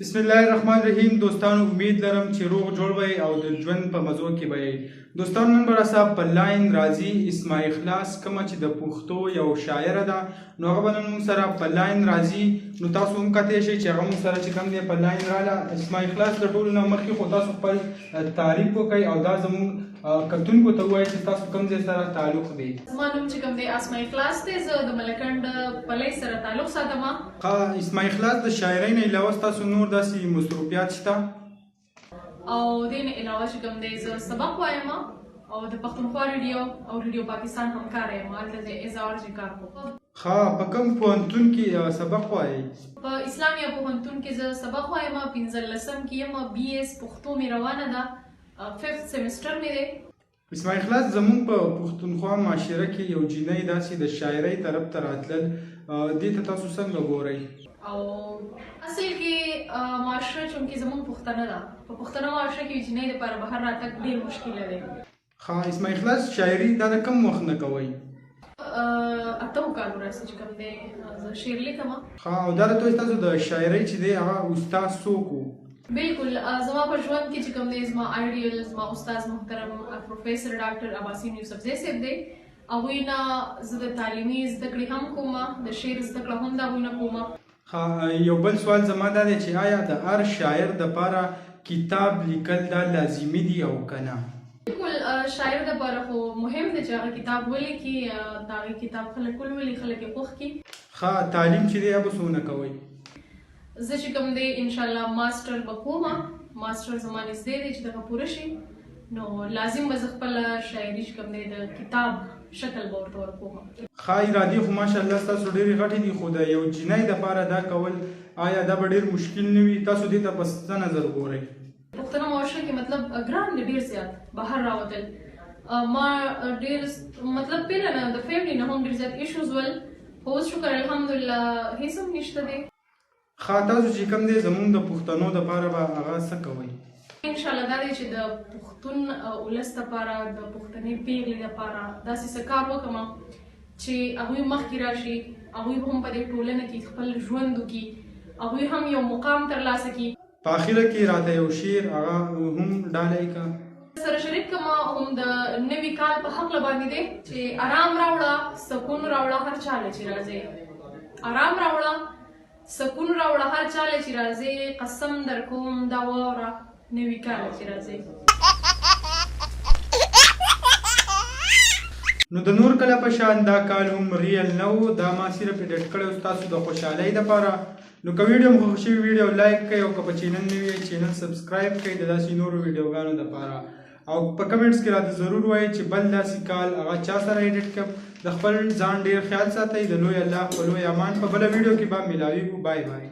بسم الله الرحمن الرحیم دوستانو امید لرم چې روغ جوړ وئ او د ژوند په مزو کې به یې دوستانو نن به راسه په لاین راځي اسماء اخلاص کومه چې د پښتو یو شاعره ده نو هغه به نن موږ سره په لاین راځي نو تاسو هم کتلی شئ چې هغه موږ سره چې کوم دی په لاین راله اسماء اخلاص د ټولو نه مخکې خو تاسو خپل تعریف وکئ او دا زموږ کتونکو ته ووایئ چې تاسو کوم ځای سره تعلق دی. زما نوم چې کوم دی اسماء اخلاص دی، زه د ملکنډ پلۍ سره تعلق ساتم. اسماء اخلاص د شاعرۍ نه علاوه ستاسو نور داسې مصروفیات شته؟ او دې نه علاوه چې کوم دی زه سبق وایم او د پښتونخوا ریډیو او ریډیو پاکستان همکاره یم. هلته د اظهار کار کوم. په کوم پوهنتون کې سبق وایي؟ په اسلامیه پوهنتون کې زه سبق وایم. 15 کې یم. بی ایس پښتو مې روانه ده. 5th سیمسټر مې دی. اسماء اخلاص زموږ په پښتونخوا معاشره کې یو جینۍ داسې د شاعرۍ طرف ته راتلل دې ته تاسو څنګه ګورئ؟ او اصل کې معاشره چونکې زموږ پښتنه ده، په پښتنه معاشره کې جینۍ دپاره بهر راتګ ډېر مشکله دی. اسماء اخلاص شاعري دا د کوم وخت نه کوئ؟ 8 کالو راځي چې کوم دی زه شعر لیکم. او دا راته ستاسو د شاعرۍ چې دی هغه استاد څوک و؟ بالکل زما په ژوند کې چې کوم دی زما آیډیل زما استاد محترم پروفیسر ډاکټر عباسین یوسفزی صاحب دی. هغوی نه زه د تعلیمي زده کړې هم کوم، د شعر زده کړه هم د هغوی نه کوم. یو بل سوال زما دا دی چې آیا د هر شاعر دپاره کتاب لیکل دا لازمي دي او که نه؟ بالکل شاعر دپاره خو مهم دی چې هغه کتاب ولیکي، د هغې کتاب خلک ولولي، خلک یې خوښ کړي. تعلیم چې دی هغه څونه کوئ؟ زه چې کوم دی انشاءالله ماسټر به کوم. ماسټر زما نږدې دی چې دغه پوره شي نو لازم به زه خپله شاعري چې کوم دی د کتاب شکل به ورته ورکوم. ارادې خو ماشاءالله ستاسو ډېرې غټې دي خو د یو جینۍ دپاره دا کول آیا دا به ډېر مشکل نه وي؟ تاسو دې ته په څه نظر ګورئ؟ پښتنه معاشره کې مطلب ګران دی ډېر زیات بهر راوتل. ما ډېر مطلب پیله نه د فیملي نه هم ډېر زیات ایشوز ول، خو اوس شکر الحمدلله هېڅ هم نشته دی. تاسو چې کوم دی زموږ د پښتنو دپاره به هغه څه کوئ؟ انشاءالله دا دی چې د پښتون ولس دپاره د پښتنې پیغلې دپاره داسې څه کار وکړم چې هغوی مخکې راشي، هغوی هم په دې ټولنه کې خپل ژوند وکړي، هغوی هم یو مقام ترلاسه کړي. په اخره کې راته یو شعر هغه هم ډالۍ که سره شریک کړم. هم د نوي کال په هکله باندې دی چې ارام راوړه سکون راوړه هر چاله چې راځي. ارام راوړه سکون راوړه هر چاله چې راځي، قسم در کوم دا واوره نوي کاله چې راځي. نو د نور کله په شان دا کال هم ریل نه و، دا ما صرف ایډیټ کړی و ستاسو د خوشحالۍ دپاره. نو که ویډیو مو خوښ شوي ویډیو لایک کړئ او که په چینل نوي یې چینل سبسکرایب کړئ د داسې نورو ویډیوګانو دپاره. او په کمنټس کې راته ضرور وایئ چې بل داسې کال هغه چا سره ایډیټ کړم. د خپل ځان ډېر خیال ساتئ. د لوی الله په لوی امان. په بله ویډیو کې به ملاویږو. بای بای.